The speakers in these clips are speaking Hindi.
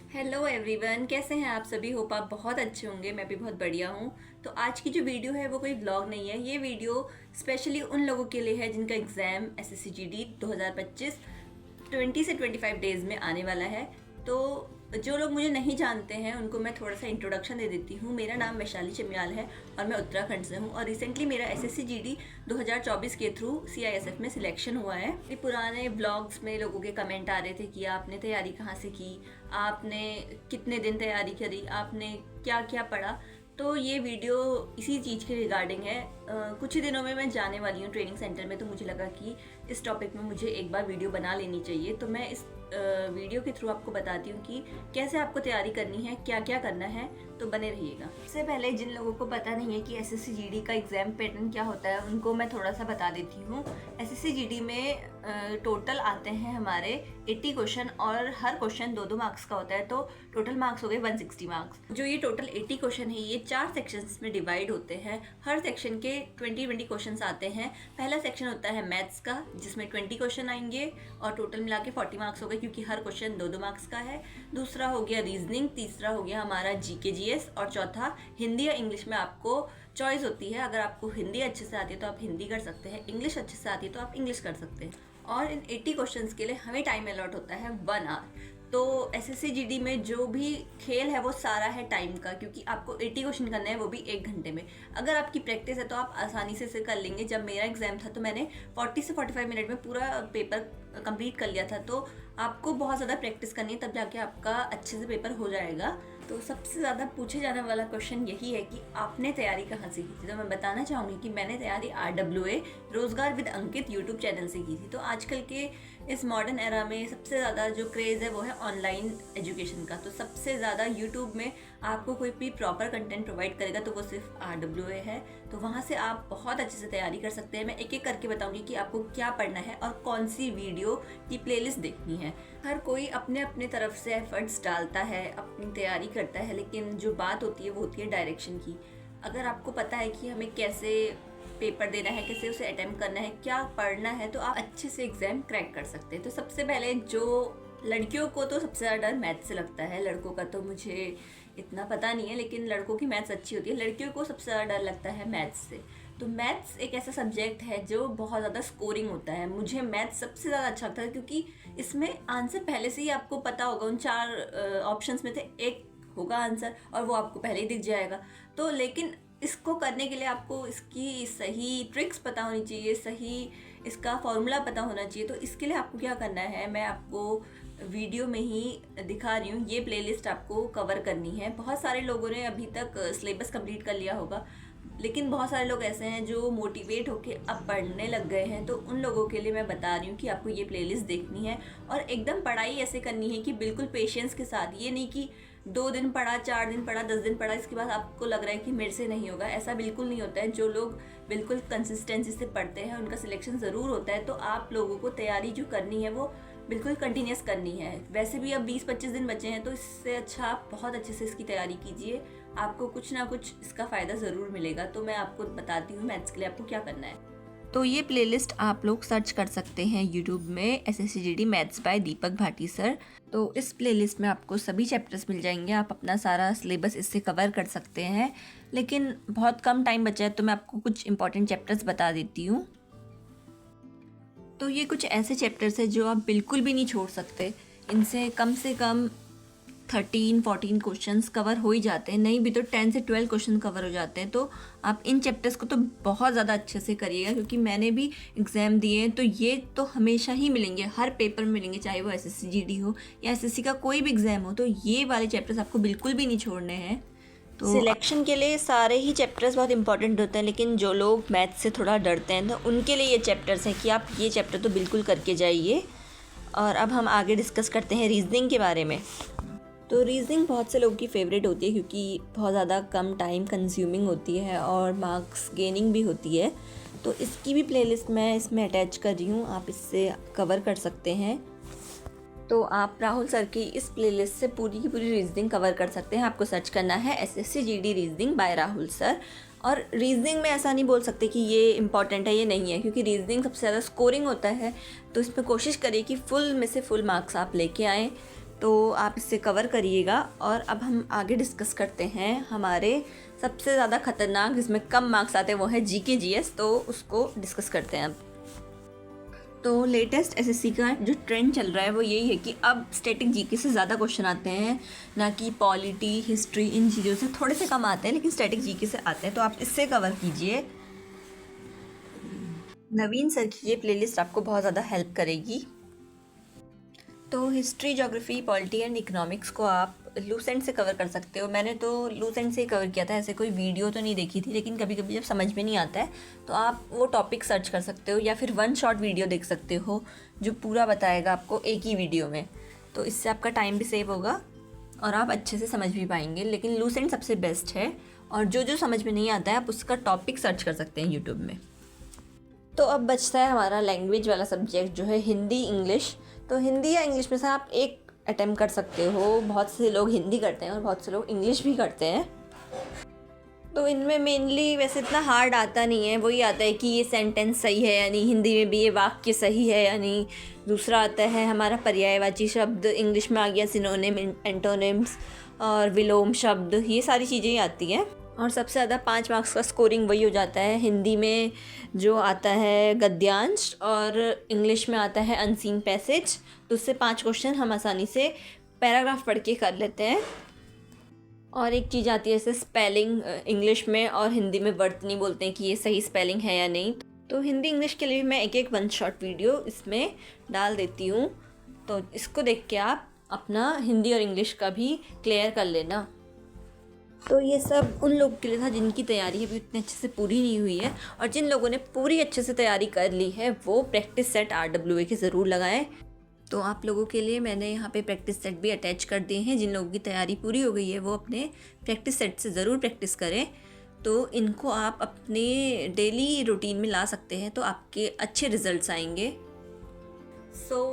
हेलो एवरीवन, कैसे हैं आप सभी। होप आप बहुत अच्छे होंगे। मैं भी बहुत बढ़िया हूँ। तो आज की जो वीडियो है वो कोई ब्लॉग नहीं है। ये वीडियो स्पेशली उन लोगों के लिए है जिनका एग्ज़ाम एसएससी जीडी 2025 20 से 25 डेज में आने वाला है। तो जो लोग मुझे नहीं जानते हैं उनको मैं थोड़ा सा इंट्रोडक्शन दे देती हूँ। मेरा नाम वैशाली चमियाल है और मैं उत्तराखंड से हूँ और रिसेंटली मेरा एसएससी जीडी 2024 के थ्रू सीआईएसएफ में सिलेक्शन हुआ है। ये पुराने ब्लॉग्स में लोगों के कमेंट आ रहे थे कि आपने तैयारी कहाँ से की, आपने कितने दिन तैयारी करी, आपने क्या क्या पढ़ा। तो ये वीडियो इसी चीज़ के रिगार्डिंग है। कुछ ही दिनों में मैं जाने वाली हूँ ट्रेनिंग सेंटर में, तो मुझे लगा कि इस टॉपिक में मुझे एक बार वीडियो बना लेनी चाहिए। तो मैं इस वीडियो के थ्रू आपको बताती हूँ कि कैसे आपको तैयारी करनी है, क्या क्या करना है। तो बने रहिएगा। सबसे पहले जिन लोगों को पता नहीं है कि एसएससी जीडी का एग्ज़ाम पैटर्न क्या होता है उनको मैं थोड़ा सा बता देती हूँ। एसएससी जीडी में टोटल आते हैं हमारे 80 क्वेश्चन और हर क्वेश्चन 2-2 मार्क्स का होता है। तो टोटल मार्क्स हो गए 160 मार्क्स। जो ये टोटल 80 क्वेश्चन है ये 4 सेक्शंस में डिवाइड होते हैं। हर सेक्शन के 20 क्वेश्चंस आते हैं। पहला सेक्शन होता है मैथ्स का जिसमें 20 क्वेश्चन आएंगे और टोटल मिला के 40 मार्क्स हो गए क्योंकि हर क्वेश्चन 2-2 मार्क्स का है। दूसरा हो गया रीजनिंग, तीसरा हो गया हमारा जीके जीएस और चौथा हिंदी या इंग्लिश में आपको चॉइस होती है। अगर आपको हिंदी अच्छे से आती है तो आप हिंदी कर सकते हैं, इंग्लिश अच्छे से आती है तो आप इंग्लिश कर सकते हैं। और इन 80 क्वेश्चंस के लिए हमें टाइम अलॉट होता है 1 आवर। तो एसएससी जीडी में जो भी खेल है वो सारा है टाइम का, क्योंकि आपको 80 क्वेश्चन करना है वो भी 1 घंटे में। अगर आपकी प्रैक्टिस है तो आप आसानी से इसे कर लेंगे। जब मेरा एग्जाम था तो मैंने 40 से 45 मिनट में पूरा पेपर कंप्लीट कर लिया था। तो आपको बहुत ज़्यादा प्रैक्टिस करनी है तब जाके आपका अच्छे से पेपर हो जाएगा। तो सबसे ज़्यादा पूछे जाने वाला क्वेश्चन यही है कि आपने तैयारी कहाँ से की थी। तो मैं बताना चाहूँगी कि मैंने तैयारी RWA रोज़गार विद अंकित यूट्यूब चैनल से की थी। तो आजकल के इस मॉडर्न एरा में सबसे ज़्यादा जो क्रेज़ है वो है ऑनलाइन एजुकेशन का। तो सबसे ज़्यादा यूट्यूब में आपको कोई भी प्रॉपर कंटेंट प्रोवाइड करेगा तो वो सिर्फ RWA है। तो वहाँ से आप बहुत अच्छे से तैयारी कर सकते हैं। मैं एक एक करके बताऊँगी कि आपको क्या पढ़ना है और कौन सी वीडियो की प्लेलिस्ट देखनी है। हर कोई अपने अपने तरफ से एफर्ट्स डालता है, अपनी तैयारी करता है, लेकिन जो बात होती है वो होती है डायरेक्शन की। अगर आपको पता है कि हमें कैसे पेपर देना है, कैसे उसे अटेम्प्ट करना है, क्या पढ़ना है, तो आप अच्छे से एग्ज़ाम क्रैक कर सकते हैं। तो सबसे पहले जो लड़कियों को तो सबसे ज़्यादा डर मैथ से लगता है, लड़कों का तो मुझे इतना पता नहीं है, लेकिन लड़कों की मैथ्स अच्छी होती है। लड़कियों को सबसे ज़्यादा डर लगता है मैथ्स से। तो मैथ्स एक ऐसा सब्जेक्ट है जो बहुत ज़्यादा स्कोरिंग होता है। मुझे मैथ्स सबसे ज़्यादा अच्छा लगता है क्योंकि इसमें आंसर पहले से ही आपको पता होगा। उन 4 ऑप्शंस में से एक होगा आंसर और वो आपको पहले ही दिख जाएगा। तो लेकिन इसको करने के लिए आपको इसकी सही ट्रिक्स पता होनी चाहिए, सही इसका फॉर्मूला पता होना चाहिए। तो इसके लिए आपको क्या करना है मैं आपको वीडियो में ही दिखा रही हूँ। ये प्लेलिस्ट आपको कवर करनी है। बहुत सारे लोगों ने अभी तक सिलेबस कंप्लीट कर लिया होगा, लेकिन बहुत सारे लोग ऐसे हैं जो मोटिवेट होके अब पढ़ने लग गए हैं। तो उन लोगों के लिए मैं बता रही हूँ कि आपको ये प्लेलिस्ट देखनी है और एकदम पढ़ाई ऐसे करनी है कि बिल्कुल पेशेंस के साथ। ये नहीं कि 2 दिन पढ़ा, 4 दिन पढ़ा, 10 दिन पढ़ा, इसके बाद आपको लग रहा है कि मेरे से नहीं होगा। ऐसा बिल्कुल नहीं होता है। जो लोग बिल्कुल कंसिस्टेंसी से पढ़ते हैं उनका सिलेक्शन ज़रूर होता है। तो आप लोगों को तैयारी जो करनी है वो बिल्कुल कंटिन्यूस करनी है। वैसे भी अब 20-25 दिन बचे हैं, तो इससे अच्छा आप बहुत अच्छे से इसकी तैयारी कीजिए। आपको कुछ ना कुछ इसका फ़ायदा ज़रूर मिलेगा। तो मैं आपको बताती हूँ मैथ्स के लिए आपको क्या करना है। तो ये प्लेलिस्ट आप लोग सर्च कर सकते हैं यूट्यूब में, SSC GD maths by Deepak Bhati sir. तो इस प्लेलिस्ट में आपको सभी चैप्टर्स मिल जाएंगे। आप अपना सारा सिलेबस इससे कवर कर सकते हैं। लेकिन बहुत कम टाइम बचा है तो मैं आपको कुछ इंपॉर्टेंट चैप्टर्स बता देती हूँ। तो ये कुछ ऐसे चैप्टर्स हैं जो आप बिल्कुल भी नहीं छोड़ सकते। इनसे कम से कम 13-14 क्वेश्चंस कवर हो ही जाते हैं, नहीं भी तो 10 से 12 क्वेश्चन कवर हो जाते हैं। तो आप इन चैप्टर्स को तो बहुत ज़्यादा अच्छे से करिएगा, क्योंकि मैंने भी एग्ज़ाम दिए हैं। तो ये तो हमेशा ही मिलेंगे, हर पेपर में मिलेंगे, चाहे वो एसएससी जीडी हो या एसएससी का कोई भी एग्ज़ाम हो। तो ये वाले चैप्टर्स आपको बिल्कुल भी नहीं छोड़ने हैं। तो सिलेक्शन के लिए सारे ही चैप्टर्स बहुत इंपॉर्टेंट होते हैं, लेकिन जो लोग मैथ से थोड़ा डरते हैं तो उनके लिए ये चैप्टर्स हैं कि आप ये चैप्टर तो बिल्कुल करके जाइए। और अब हम आगे डिस्कस करते हैं रीजनिंग के बारे में। तो रीजनिंग बहुत से लोगों की फेवरेट होती है क्योंकि बहुत ज़्यादा कम टाइम कंज्यूमिंग होती है और मार्क्स गेनिंग भी होती है। तो इसकी भी प्लेलिस्ट मैं इसमें अटैच कर रही हूँ, आप इससे कवर कर सकते हैं। तो आप राहुल सर की इस प्लेलिस्ट से पूरी की पूरी रीजनिंग कवर कर सकते हैं। आपको सर्च करना है SSC GD reasoning bye Rahul sir. और रीजनिंग में ऐसा नहीं बोल सकते कि ये इंपॉर्टेंट है, ये नहीं है, क्योंकि रीजनिंग सबसे ज़्यादा स्कोरिंग होता है। तो इसमें कोशिश करिए कि फुल में से फुल मार्क्स आप लेके आएँ। तो आप इसे कवर करिएगा। और अब हम आगे डिस्कस करते हैं हमारे सबसे ज़्यादा खतरनाक जिसमें कम मार्क्स आते हैं, वो है जीके जीएस। तो उसको डिस्कस करते हैं अब। तो लेटेस्ट एसएससी का जो ट्रेंड चल रहा है वो यही है कि अब स्टैटिक जीके से ज़्यादा क्वेश्चन आते हैं, ना कि पॉलिटी, हिस्ट्री, इन चीज़ों से थोड़े से कम आते हैं, लेकिन स्टैटिक जीके से आते हैं। तो आप इससे कवर कीजिए। नवीन सर की ये प्लेलिस्ट आपको बहुत ज़्यादा हेल्प करेगी। तो history, geography, polity and economics को आप लूसेंट से कवर कर सकते हो। मैंने तो लूसेंट से ही कवर किया था, ऐसे कोई वीडियो तो नहीं देखी थी, लेकिन कभी कभी जब समझ में नहीं आता है तो आप वो टॉपिक सर्च कर सकते हो, या फिर वन शॉट वीडियो देख सकते हो जो पूरा बताएगा आपको एक ही वीडियो में। तो इससे आपका टाइम भी सेव होगा और आप अच्छे से समझ भी पाएंगे। लेकिन लूसेंट सबसे बेस्ट है, और जो जो समझ में नहीं आता है आप उसका टॉपिक सर्च कर सकते हैं यूट्यूब में। तो अब बचता है हमारा लैंग्वेज वाला सब्जेक्ट जो है हिंदी, इंग्लिश। तो हिंदी या इंग्लिश में से आप एक अटेम्प्ट कर सकते हो। बहुत से लोग हिंदी करते हैं और बहुत से लोग इंग्लिश भी करते हैं। तो इनमें मेनली वैसे इतना हार्ड आता नहीं है, वही आता है कि ये सेंटेंस सही है यानी हिंदी में भी ये वाक्य सही है यानी। दूसरा आता है हमारा पर्यायवाची शब्द, इंग्लिश में आ गया सिनोनिम, एंटोनिम्स और विलोम शब्द, ये सारी चीज़ें ही आती हैं। और सबसे ज़्यादा 5 मार्क्स का स्कोरिंग वही हो जाता है। हिंदी में जो आता है गद्यांश और इंग्लिश में आता है अनसीन पैसेज। तो उससे 5 क्वेश्चन हम आसानी से पैराग्राफ पढ़ के कर लेते हैं। और एक चीज़ आती है जैसे स्पेलिंग, इंग्लिश में और हिंदी में वर्ड नहीं बोलते हैं कि ये सही स्पेलिंग है या नहीं। तो हिंदी इंग्लिश के लिए मैं एक वन शॉट वीडियो इसमें डाल देती हूँ, तो इसको देख के आप अपना हिंदी और इंग्लिश का भी क्लियर कर लेना। तो ये सब उन लोगों के लिए था जिनकी तैयारी अभी उतने अच्छे से पूरी नहीं हुई है, और जिन लोगों ने पूरी अच्छे से तैयारी कर ली है वो प्रैक्टिस सेट RWA के ज़रूर लगाएं। तो आप लोगों के लिए मैंने यहाँ पे प्रैक्टिस सेट भी अटैच कर दिए हैं। जिन लोगों की तैयारी पूरी हो गई है वो अपने प्रैक्टिस सेट से ज़रूर प्रैक्टिस करें। तो इनको आप अपने डेली रूटीन में ला सकते हैं, तो आपके अच्छे रिजल्ट्स आएंगे।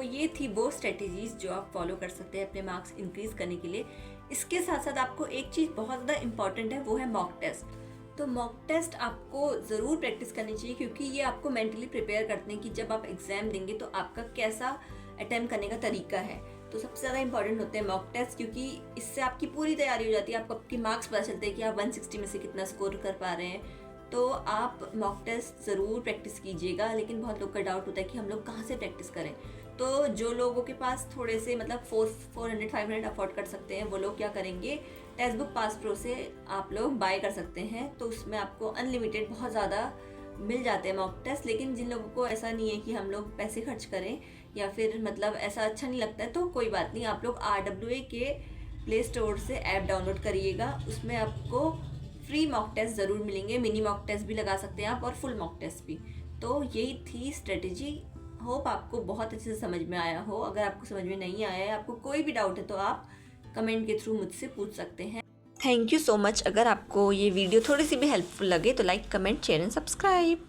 ये थी वो स्ट्रेटजीज़ जो आप फॉलो कर सकते हैं अपने मार्क्स इंक्रीज़ करने के लिए। इसके साथ साथ आपको एक चीज़ बहुत ज़्यादा इंपॉर्टेंट है, वो है मॉक टेस्ट। तो मॉक टेस्ट आपको ज़रूर प्रैक्टिस करनी चाहिए, क्योंकि ये आपको मेंटली प्रिपेयर करते हैं कि जब आप एग्ज़ाम देंगे तो आपका कैसा अटेम्प्ट करने का तरीका है। तो सबसे ज़्यादा इंपॉर्टेंट होते हैं मॉक टेस्ट, क्योंकि इससे आपकी पूरी तैयारी हो जाती है। आपको आपके मार्क्स पता चलते हैं कि आप 160 में से कितना स्कोर कर पा रहे हैं। तो आप मॉक टेस्ट ज़रूर प्रैक्टिस कीजिएगा। लेकिन बहुत लोग का डाउट होता है कि हम लोग कहाँ से प्रैक्टिस करें। तो जो लोगों के पास थोड़े से मतलब 400-500 अफोर्ड कर सकते हैं वो लोग क्या करेंगे, टेक्स्ट बुक पास प्रो से आप लोग बाय कर सकते हैं। तो उसमें आपको अनलिमिटेड बहुत ज़्यादा मिल जाते हैं मॉक टेस्ट। लेकिन जिन लोगों को ऐसा नहीं है कि हम लोग पैसे खर्च करें या फिर मतलब ऐसा अच्छा नहीं लगता है, तो कोई बात नहीं, आप लोग RWA के प्ले स्टोर से ऐप डाउनलोड करिएगा। उसमें आपको फ्री मॉक टेस्ट ज़रूर मिलेंगे। मिनी मॉक टेस्ट भी लगा सकते हैं आप और फुल मॉक टेस्ट भी। तो यही थी स्ट्रेटजी। होप आपको बहुत अच्छे से समझ में आया हो। अगर आपको समझ में नहीं आया है, आपको कोई भी डाउट है, तो आप कमेंट के थ्रू मुझसे पूछ सकते हैं। Thank you so much. अगर आपको ये वीडियो थोड़ी सी भी हेल्पफुल लगे तो like, comment, share and subscribe.